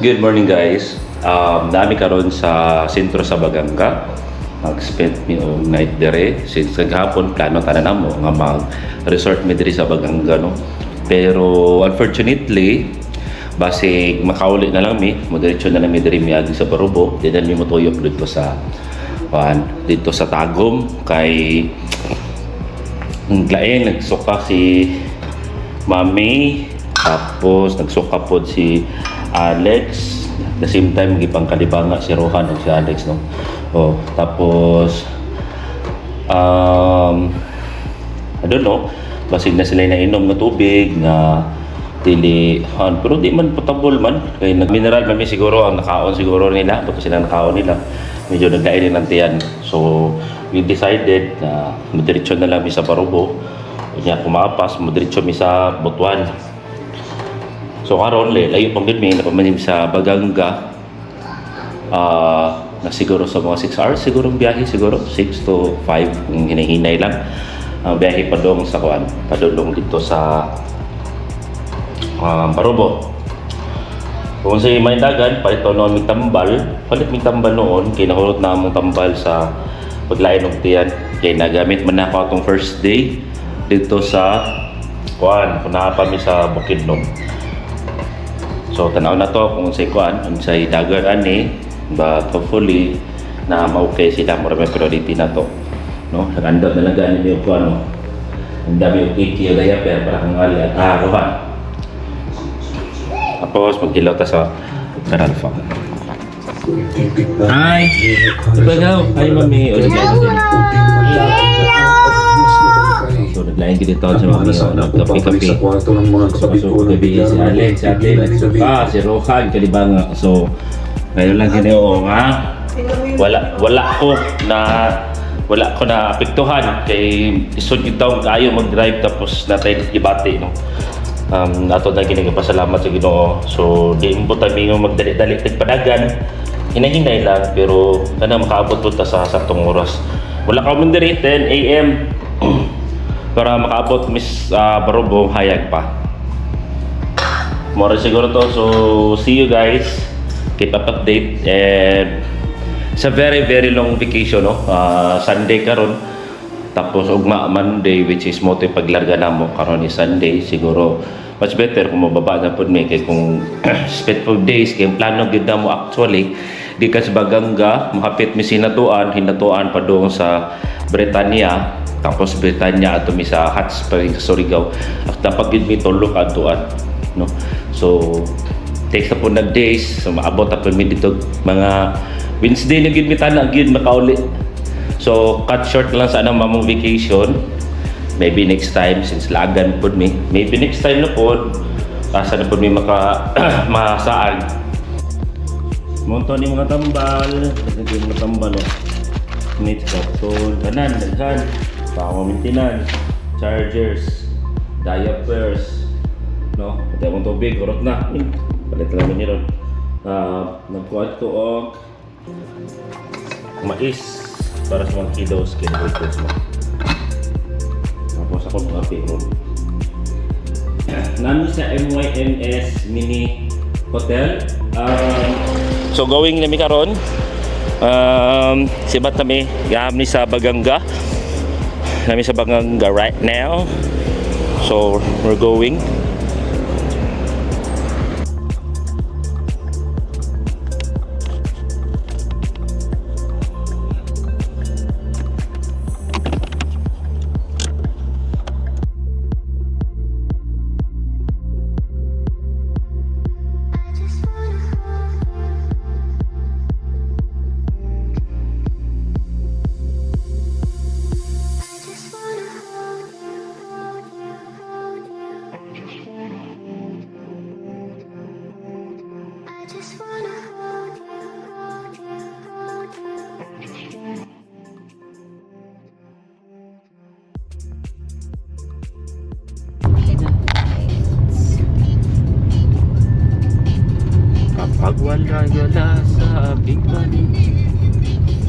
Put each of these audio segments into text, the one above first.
Good morning guys. Nami karon sa sentro sa Baganga. Nag-spend mi og night dire since maghapon plano tanan namo nga mag-resort mi diri sa Baganga no. Pero unfortunately basig makauli na lang mi, modiretso na lang mi diri miagi sa Barubo, dinan mi motuyok dito sa Tagum kay nglain nagsuka si Mami, tapos nagsuka pod si Alex. The same time gipang kalibanga si Rohan o si Alex no. Oh, tapos I don't know, basig na sila nainom na tubig na dili pero di man potable man kay nag-mineral man siguro ang nakaon siguro nila, buto sila nakaon nila. Medyo nagdain ng tiyan. So we decided na madiretso na lang mi sa Barubo. Kanya kumapas, madiretso mi sa Butuan. So karon layo pang din mi napamanim sa Baganga. Na siguro sa mga 6 hours siguro biyahe, siguro 6 to 5 kung hinahinay lang. Ang biyahe padong sa kuan, padulong dito sa Barubo. Kung sa may dagan, palit noon may tambal noon, kay nahulot na among tambal sa paglain ng tiyan. Kay nagamit man ako atong first day dito sa kuan, kunapa mi sa Bukidnon. So tanaw na to kung sa kuan, sa dagan ani, but hopefully na ma-okay sila, marami priority na to. No, nagandot na lang ganin yung kuan no. Ang dami yung kiki o diaper para kang ali at Rohan. Tapos magdilaw ta sa Caralfa. Hi! Sabagaw! Hi mami! O so naglaing kita taon sa mami o nagkapi-kapi. So gabi si Alex, si Ate, si Rohan, kalibanga. So ngayon lang kineo nga wala ko na apektuhan kay isod yung taong kayo mag-drive tapos natay ibati no. Ato na ginagapasalamat sa Ginoo. So di mo tayo magdali-dali tagpadagan, hinahinay lang pero kana makaabot po ta sa saktong oras. Wala ka man diri 10 AM para makaabot mis Barubo hayag pa. More siguro to. So see you guys, keep up update. And it's a very long vacation no. Sunday karon, tapos ugma Monday, which is mo tayo paglarga na mo karon ni Sunday. Siguro much better kung mababa na po may kay kung spend for days kay plano gid na mo actually di ka sa Baganga makapit mi hinatuan pa doon sa Britanya, tapos Britanya ato mi sa Hot Springs sa Surigao at dapat gid mi tulok atuan no. So takes na po nag days, so maabot na po mi dito mga Wednesday na gid mi tana gid makauli. So cut short lang sa anang mamong vacation. Maybe next time since lagan pod mi. Maybe next time na pod asa na pod mi masaag. Monto ni mga tambal, kasi mga tambal no. Needs kapsul, tanan daghan, pang maintenance, chargers, diapers, no. Pati akong tubig, urot na. Palit lang ni ron. Nagkuha ko og mais para sa mga kiddos kinabot mo. Tapos ako mga payroll. Nami sa MYMS Mini Hotel. So going nami karon. Sibat nami ni sa Baganga. Nami sa Baganga right now. So we're going. Kapag wala sa bigman,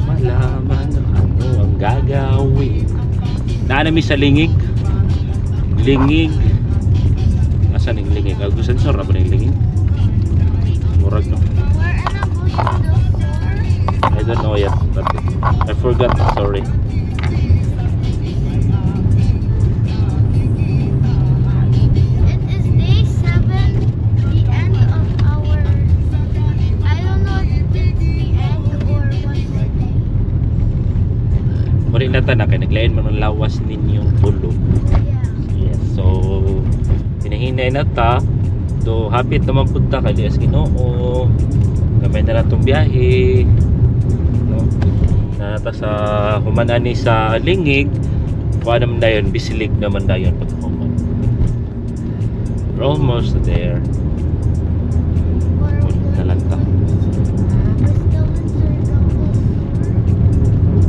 malaman ano ang gagawin. Naanami sa lingig. Asan yung lingig? Sensor na ba yung lingig? murag no. Where am I going to store? I don't know yet, but I forgot. Sorry. It is day 7, the end of our. I don't know if it's the end or one more day. Muli na ta na kay naglain man ng lawas ninyong pulo. Yeah. Yes, so hinahinay na ta. So hapit naman punta kay Dias Ginoo. Gamay na natong biyahe. No? Na ta sa humanani sa Lingig. Kuha naman dayon, Bisilig naman dayon pagkahuman. We're almost there. Muli na lang ta.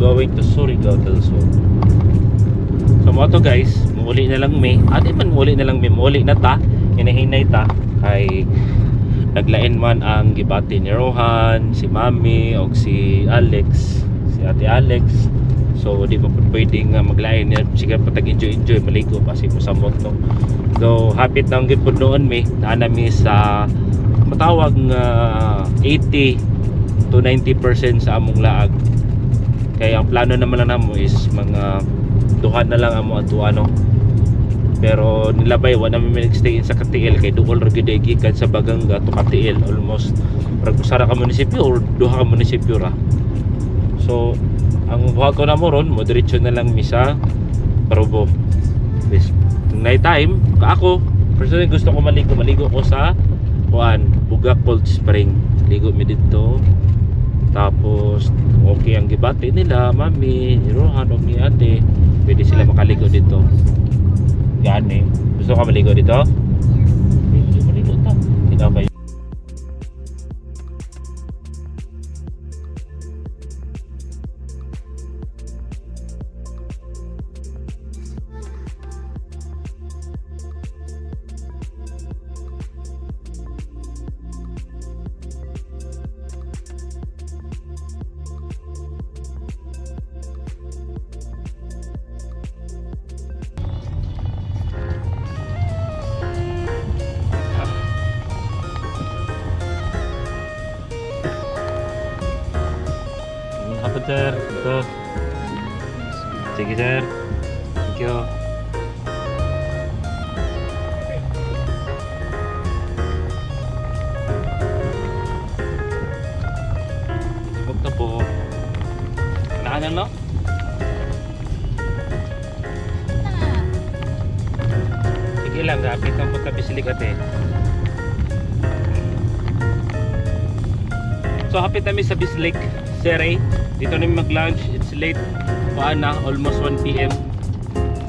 Going to Surigao del Sur. So mo to guys, muli na lang mi. Ate man muli na lang mi, muli na ta. Hinahinay ta kay naglain man ang gibati ni Rohan, si Mami o si Alex, si Ate Alex. So di pa pwedeng maglain niya. Sige patag enjoy maligo pa si musamot no. So hapit na ang gipod noon mi, naa mi sa matawag nga 80 to 90% sa among laag. Kaya ang plano naman lang namo is mga duha na lang amo ato ano. Pero nilabay wa namin nag-stay in sa Katiil kay duol ra gyud gikan sa Baganga to Katiil, almost parang usara ka munisipyo or duha ka munisipyo ra. So ang buhat ko na mo ron, mo diretso na lang mi sa Barubo. This night time, ako personally gusto ko maligo ko sa Buga Cold Spring. Ligo mi dito. Tapos okay ang gibati nila, Mami, ni Rohan o ni Ate. Pwede sila makaligo dito. Gani. Gusto ka maligo dito? Pwede maligo ta. Ikaw ba? Apa sir? Ito. Sige sir. Thank you. Subok na po. Naanan no? Sige lang, kapit ang pagkabisilig ate. So hapit namin sa Bislig, Sere. Dito namin mag-lunch. It's late. Paana, almost 1 PM.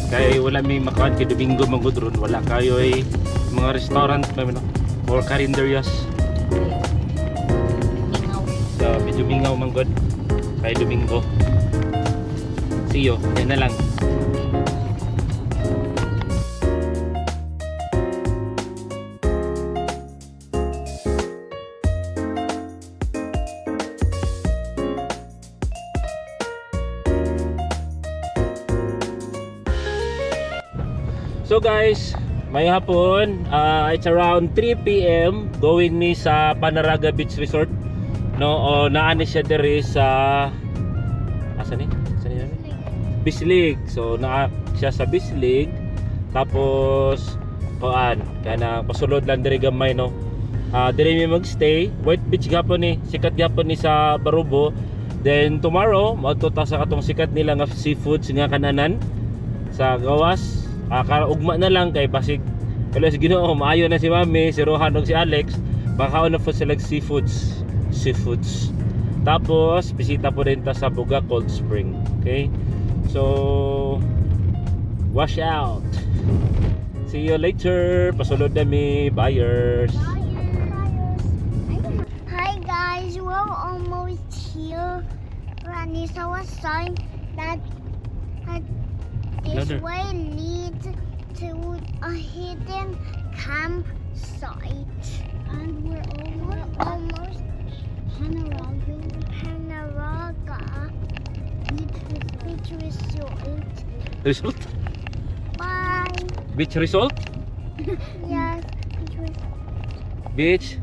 Kaya wala may makawan kay Domingo Mangudron. Wala kayo ay mga restaurant or carinderias. So medyo mingaw manggod kay Domingo. See you. Yan na lang. So guys, may hapon, it's around 3 PM going mi sa Panaraga Beach Resort. No, o naani siya diri sa asan ni? Asan ni? Bislig. So naa siya sa Bislig. Tapos kana pasulod lang diri gamay no. Diri mi magstay. White Beach gapon ni, sikat gapon ni sa Barubo. Then tomorrow, maadto ta sa katong sikat nila nga seafoods nga kananan sa gawas. Ugma na lang kay basig kalo si Ginoo maayo na si Mami, si Rohan ug si Alex, bakaon na po sila seafoods. Tapos bisita po din ta sa Buga Cold Spring. Okay, so wash out. See you later. Pasulod na mi buyers. Hi guys, we're almost here. Rani saw a sign that this Louder. way leads to a hidden campsite. And we're almost Panaraga Beach Resort. Result? Bye. Beach result? Yes, beach resort. Beach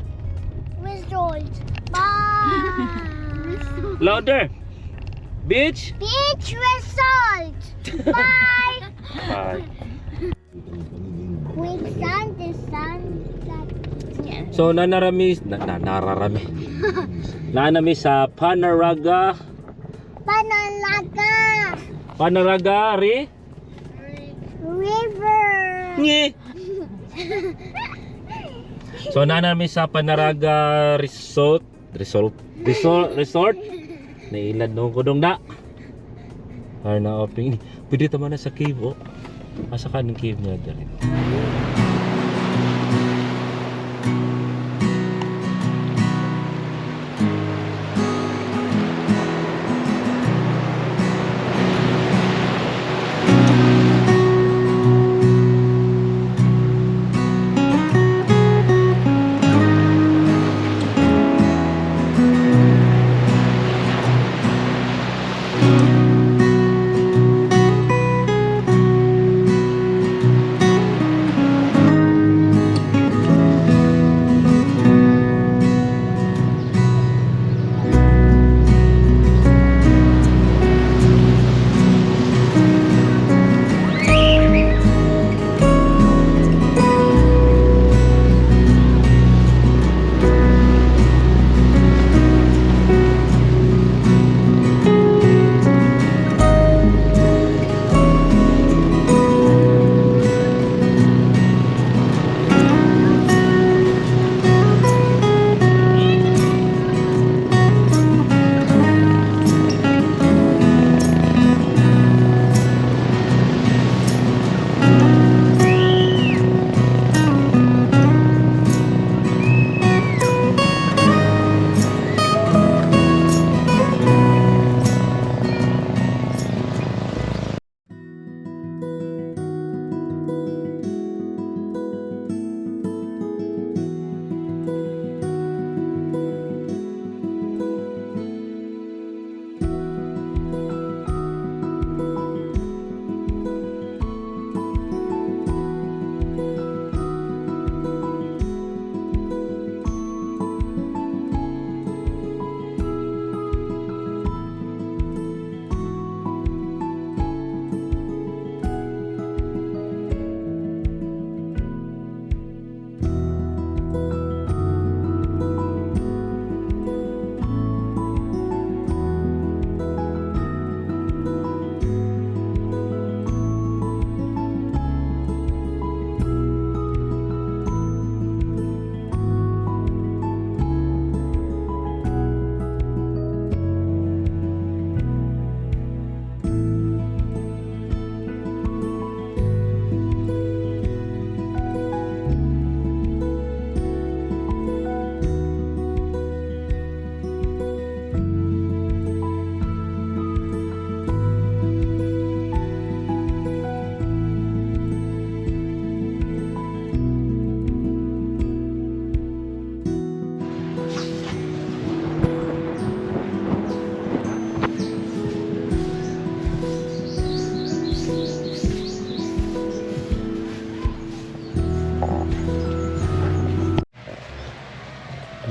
resort. Bye. Louder. Beach. Beach resort. Bye. Bye. Quicksand is sand. So nanarami nanami sa Panaraga Panalaga River. Ngi. So nanami sa Panaraga Resort. Nailan nung kudong na. Ay na opening. Pwede tama na sa cave oh. Asa ka ng cave niya dyan.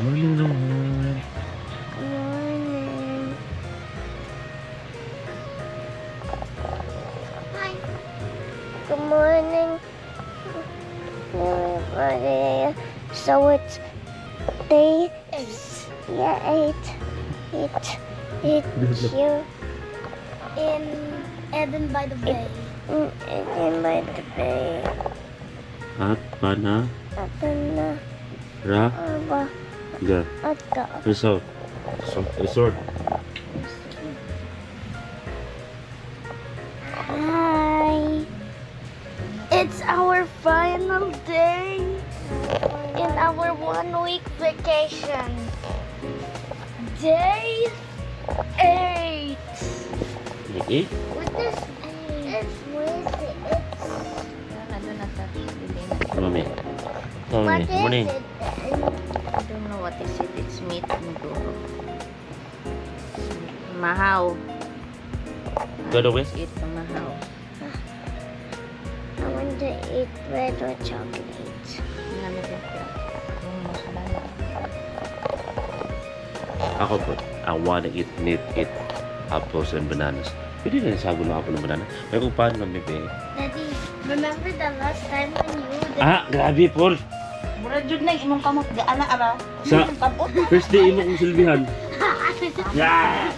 Morning naman. Morning. Hi. Good morning, everybody. So it's day 8. Yeah, 8 here in Eden by the Bay. Eden by the Bay. At pana Apa na? ra Apa? ga Ata. resort. Resort. Hi. It's our final day in our 1-week vacation. Day 8. Eh? What is it's Wednesday. Mami. What is Morning. it then? I don't know what is it. It's meat siguro. Mahaw. Good away? Eat the mahaw. I want to eat bread with chocolate. Nga na din siya. Yung mas lala. Ako po, I wanna eat apples and bananas. Pwede na sago na ako ng banana. May kung paano na bebe. Daddy, remember the last time when you did Ah, grabe, Paul. Mura jud na imong kamot gaana ara. Sa first day imo kong silbihan. Yeah!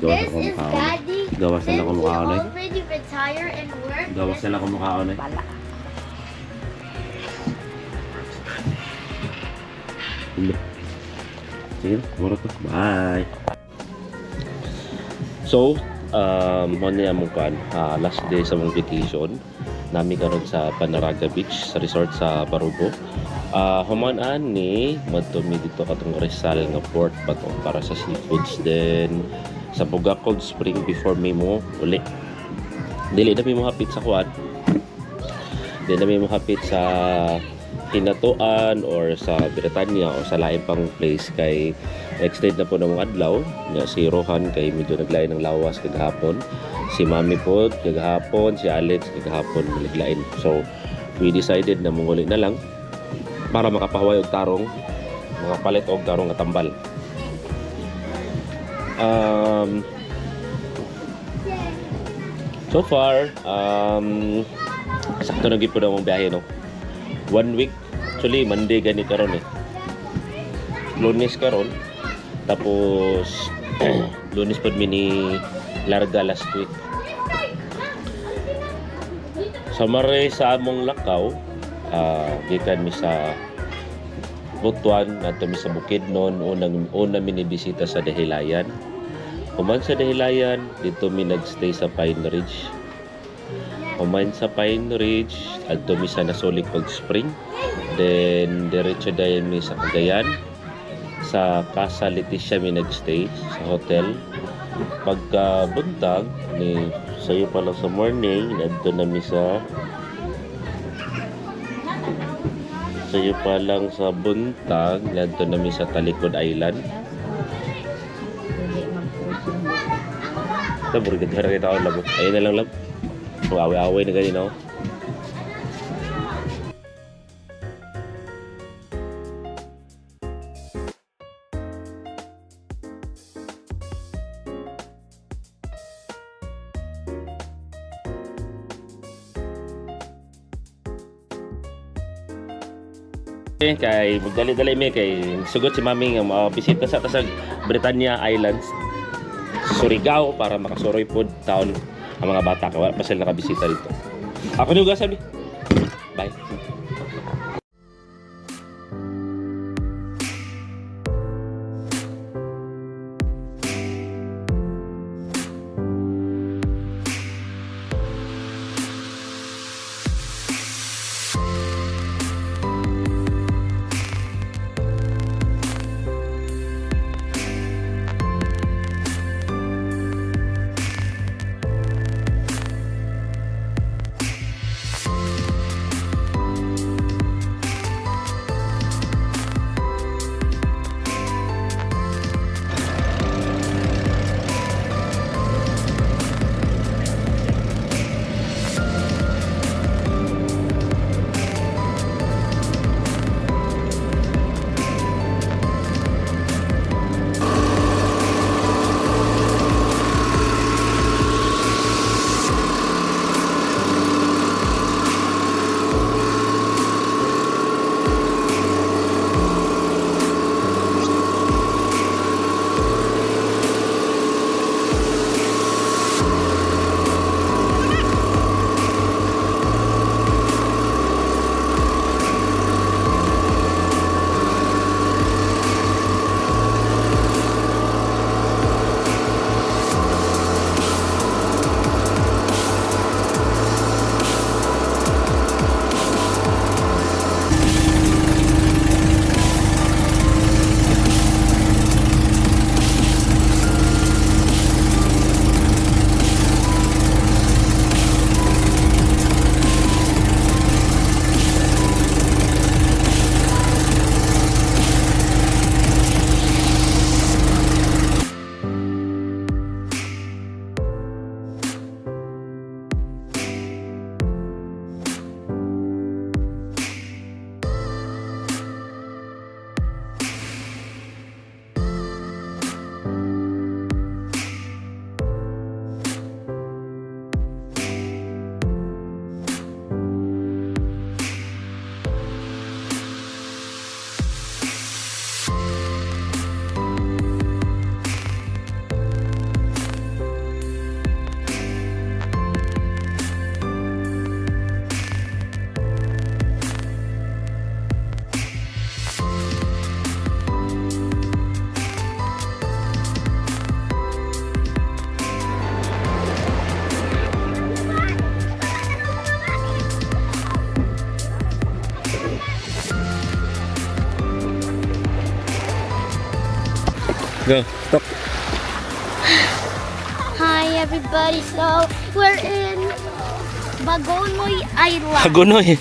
Gawas This ako is mukha Daddy. Gawas na Since ako he mukha ko already retired and work. Gawas na ako mukha ko Bala. Sige, mura ko. Bye! So, mo niya mong kan, last day sa mong vacation. Nami karon sa Panaraga Beach, sa resort sa Barubo. Humanaan ni madumi dito katong Rizal nga port pa to para sa seafoods then sa Buga Cold Spring before may mo uli. Dili na may mo hapit sa kuan. Dili na may mo hapit sa Hinatuan or sa Britanya o sa lain pang place kay extend na po ng mga adlaw nga si Rohan kay medyo naglain ng lawas kagahapon, si Mami po kagahapon, si Alex kagahapon naglain. So we decided na munguli na lang para makapahuway og tarong, mga palit og tarong nga tambal. So far sakto na gid po na mong biyahe no. 1 week. Actually, Monday gani karon eh. Lunes karon. Tapos Lunes pod mini larga last week. Sa mare sa among Lakaw, gikan mi sa Butuan, nato mi sa Bukidnon, una minibisita sa Dahilayan. Human sa Dahilayan, dito mi nagstay sa Pine Ridge. Human sa Pine Ridge, adto mi sa Nasulik Cold Spring. Then diretso dayon mi sa Cagayan. Sa Casa Leticia mi nagstay sa hotel. Pagka buntag ni sayo pa lang sa morning, adto na mi sa sayo pa lang sa buntag, adto na mi sa Talikod Island. Tabur gid kita ako labo. Ayun na lang lab. Away-away na ganyan ako. Kay magdali-dali mi kay sugot si mami nga bisita sa tasag Britanya Islands, Surigao para makasuroy pod taon ang mga bata kay wala pa sila nakabisita dito. Ako ni ugasan ni. Bye. Go. Talk. Hi everybody, so we're in Hagonoy Island. Hagonoy.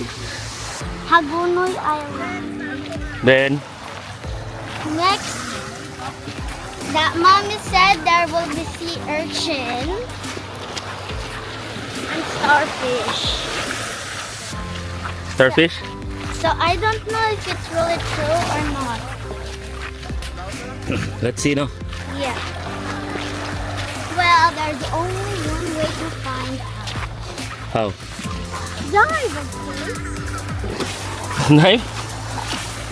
Hagonoy Island. Then, Next, that mommy said there will be sea urchin and starfish. starfish. So I don't know if it's really true or not. Let's see, no? Yeah. Well, there's only one way to find out. How? Dive, of course. Knife?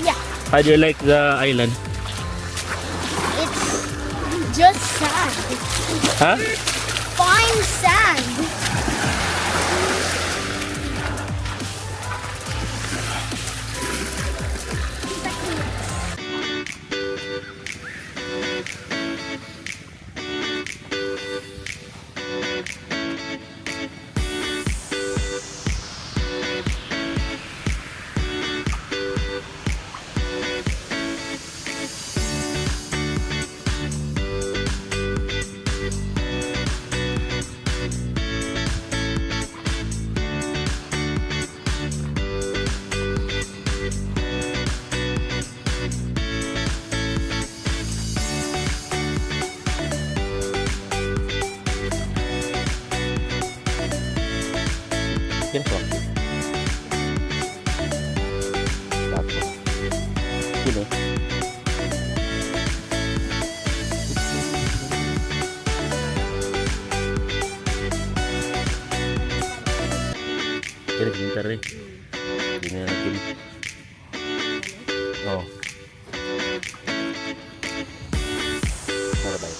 Yeah, How do you like the island? it's just sand. Huh? Fine sand. Yan po. Tapos. Yun eh. Kaya nagsintar eh. Hindi na natin. Oo. Para ba yun?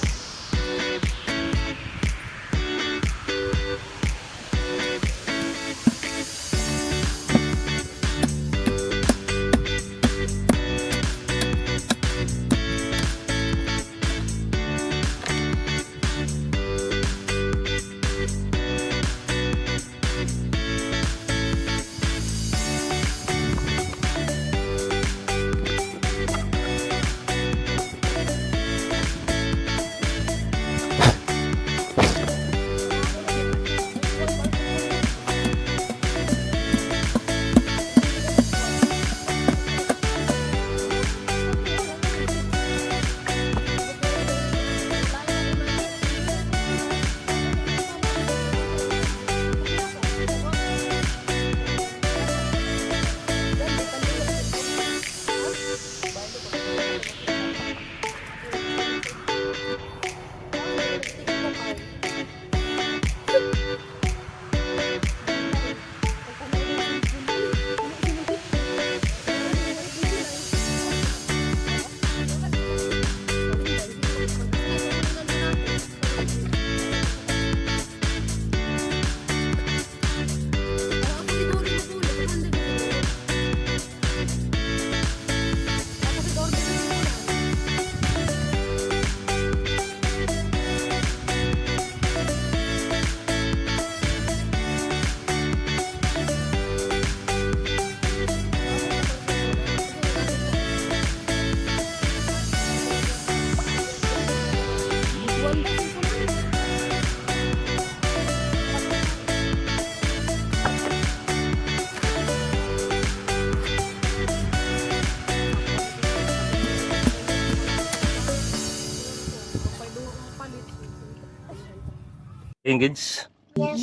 Engage. Yeah.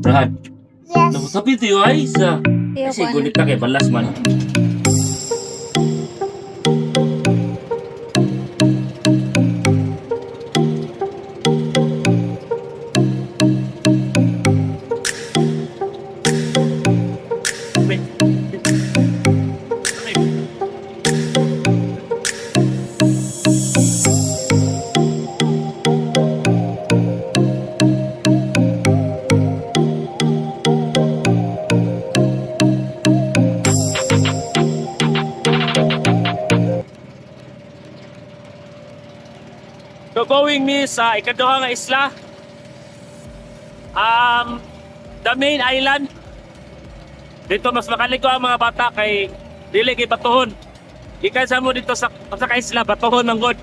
Brad. Yes. Tapi ito yung ay isa. Kasi gunit na kay balas man. So going mi sa ikaduha nga isla. The main island. Dito mas makaligo ang mga bata kay dili kay batuhon. Ikan sa mo dito sa kaisla, batohon ng god.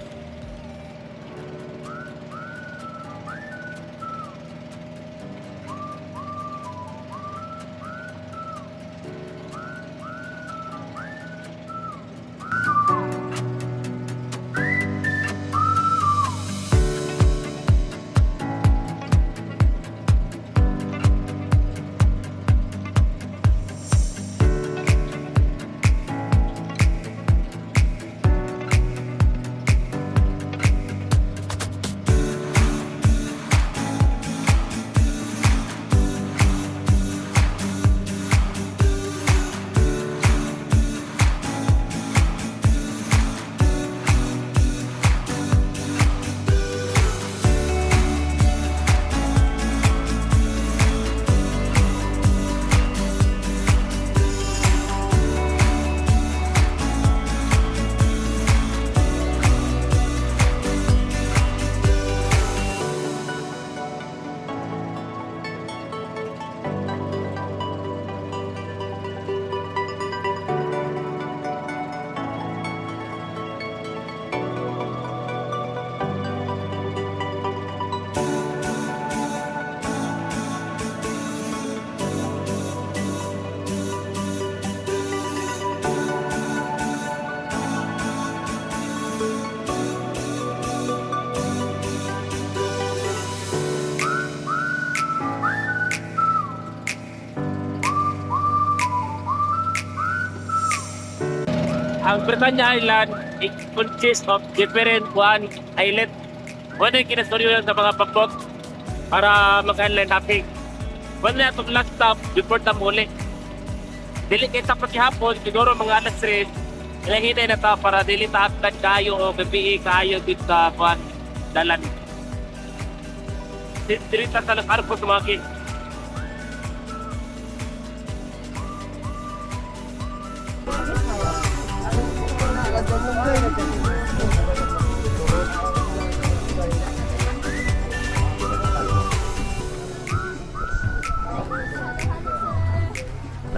Ang Britannia Island, it consists of different island. Wala yung kinastoryo lang sa mga pabot para mag-island hopping. Wala itong last stop before tamuli. Dili kayo tapos hapon, siguro mga alas 3, ilahinay na ta para dili taatad kayo o gabi kayo dito sa dalan. Dili tatalak arpo sumakin.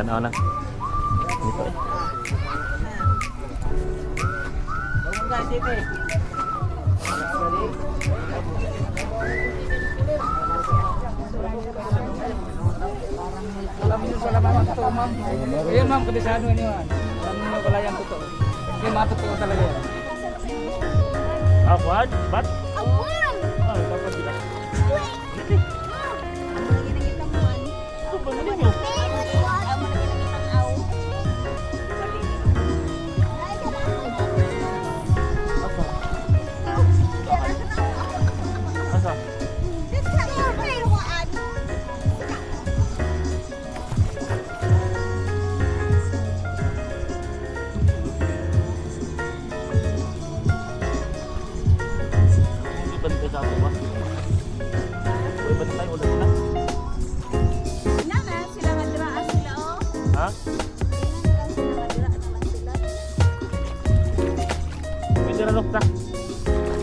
Tanaw na. Dito eh. Salamat po, ma'am. Ayun, ma'am, kabisado niyo yan. Alam niyo pala yan totoo. Hindi, matotoo talaga yan. What? What? A worm! Dapat sila. Asa? Iban ka sa ako ba? Iban tayo ulit na? Ha? Pwede na nukta.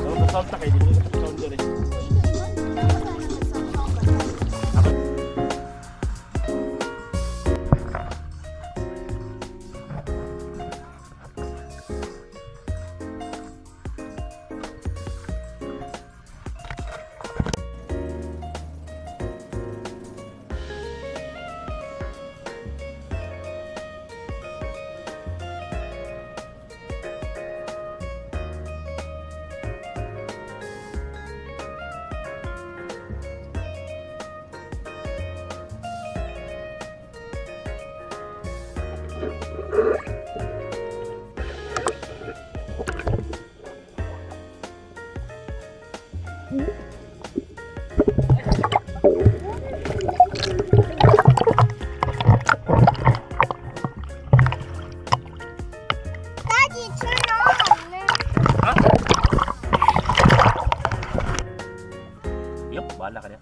Kalau nag-sound ta kayo, di mo nag-sound doon eh. Daddy, turn on! Yup, bahala ka na.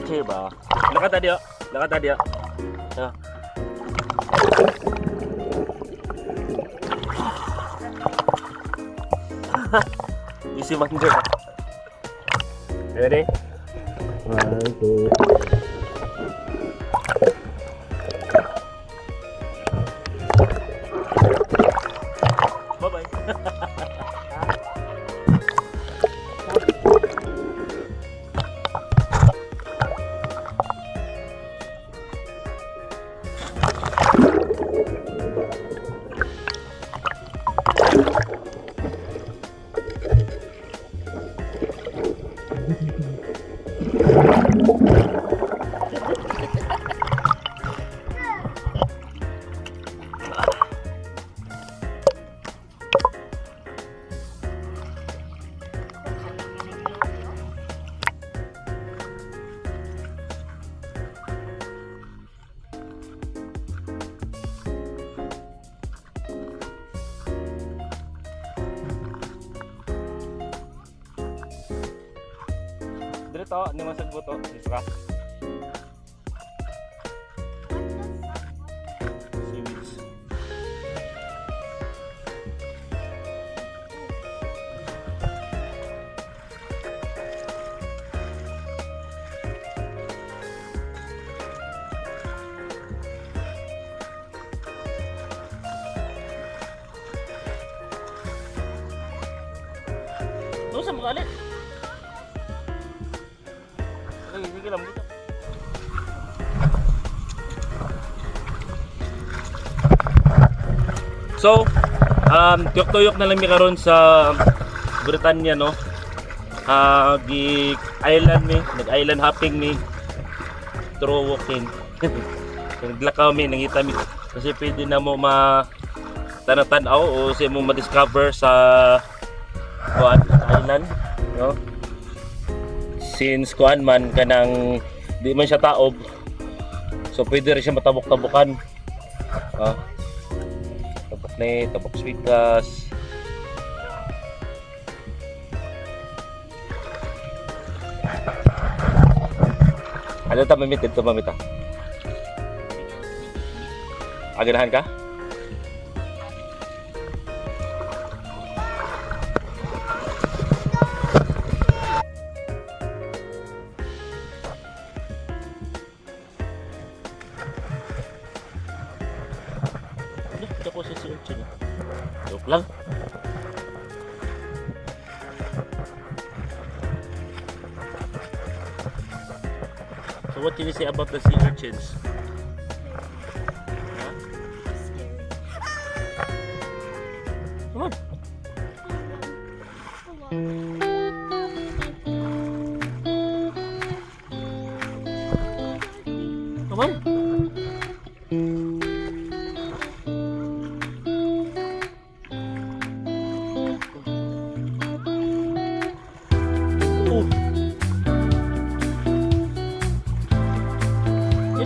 Diba? Lakad tadi oh. Lakad tadi oh. Ya. Isi mangga. Ready? 1, 2. buto, ni masag buto. Dito ka. Seaweeds. Doon sa mga alit. Sige lang dito. So, tuyok-tuyok na lang mi karon sa Britanya, no. Di island mi, nag-island hopping mi through walking. Naglakaw mi, nangita mi kasi pwede na mo tanatan-tanaw o sa mo ma-discover sa island, no. Since kuan man kanang di man siya taob, so pwede rin siya matabok-tabukan. Tabok ni, tabok swikas. Ano ta mamit dito mamita? Aganahan ka? Ako sa si Urchin. Joke lang. So what can you say about the sea urchins? Huh? Come on. Come on.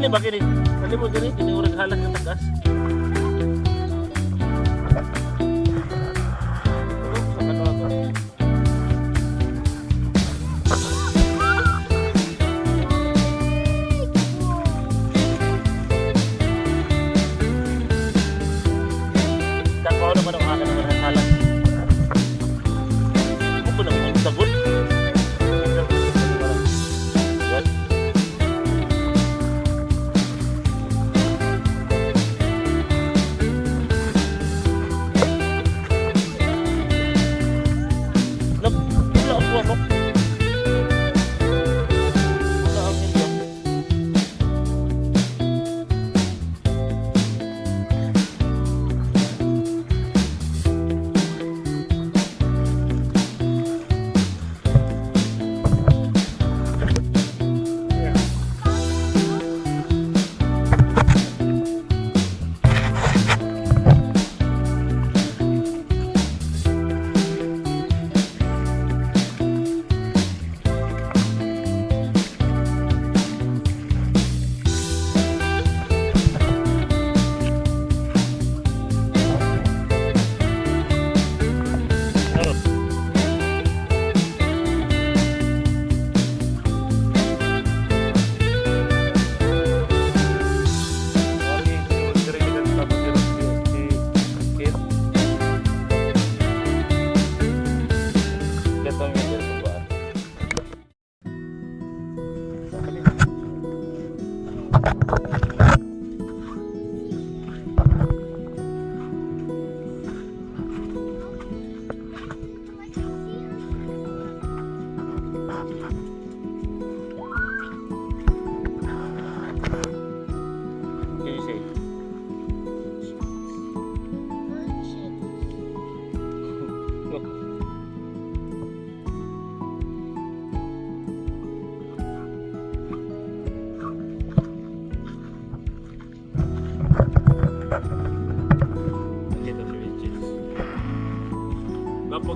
Ini ba kini? Kali mo diri kini urang halang ng tagas. Sa kanwa ko. Kako naman ang halang ng halang. Ako na ang sabon.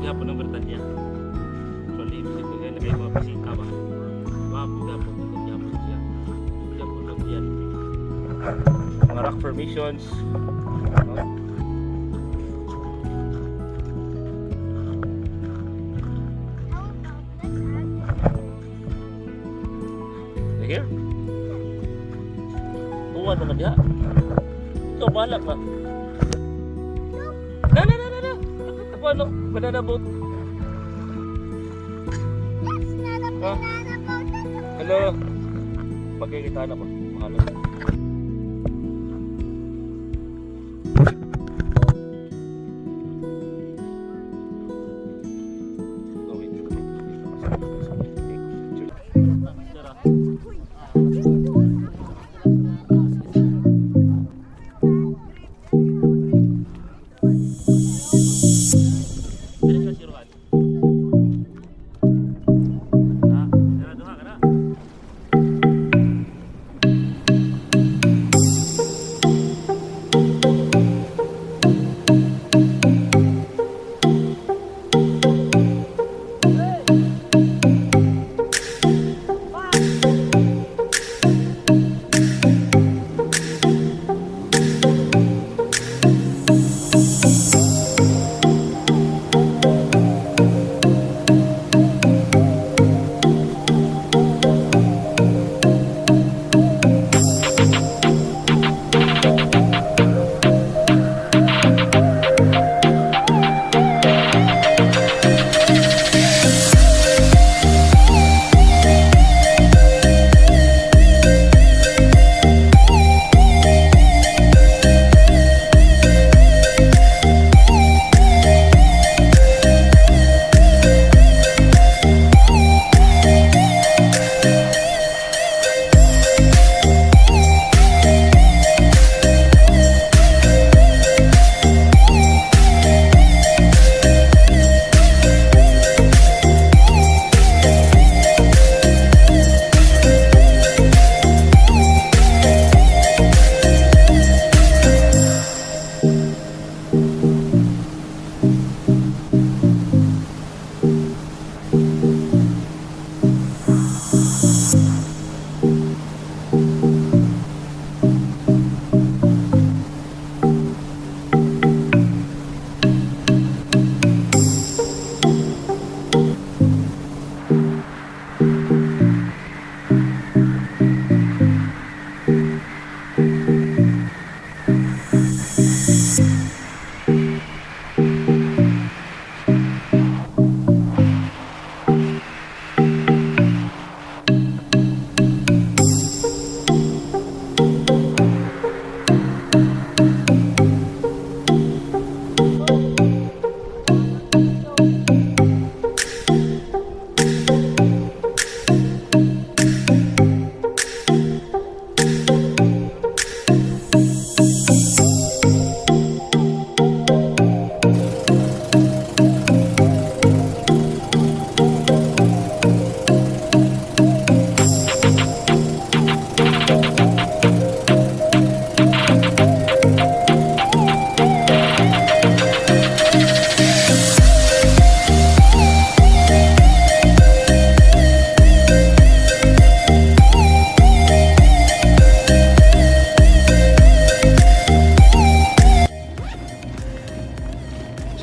Gapon ng Britanya. Actually, kasi kung yan, nagay mga bisita ba? Gapon siya. Gapon lang yan. Mga rock formations. scared? Tuwa naman diha. Ikaw, bahala ka. Na. Ano? Banana boat. That's not a banana boat. Hello. Magkikita na ko. Bahala ka.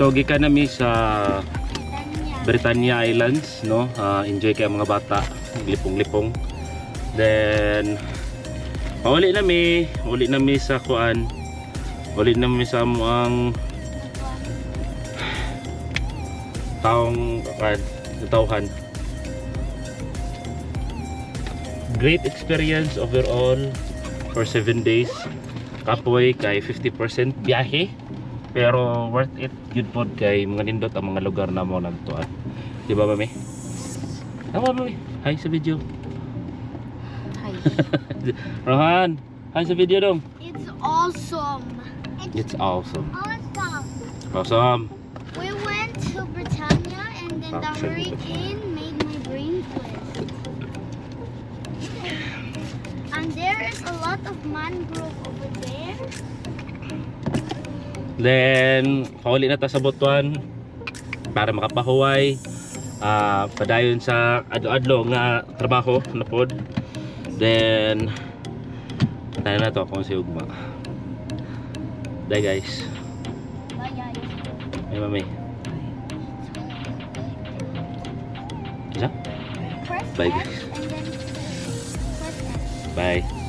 So gikan nami sa Britannia Islands, no? Enjoy kay mga bata, lipong-lipong. Then uli nami sa kuan. Uli nami sa ang tauhan. Great experience overall for 7 days. Kapoy kay 50% biyahe. Pero worth it good pod kay mga nindot ang mga lugar na mo nagtuan. Di ba, mami? Tama, mami. Hi sa video. Hi. Rohan, hi sa video dong. It's awesome. It's awesome. Awesome. Awesome. We went to Britannia and then the Actually, hurricane made my brain twist. And there is a lot of mangrove over there. Then, pauli na ta sa Butuan para makapahuway. Padayon sa adlo-adlo nga trabaho na pod. Then, tayo na to kung si Ugma. Bye guys. Bye guys. Bye mami. Isa? Press Bye F guys. and then press Bye.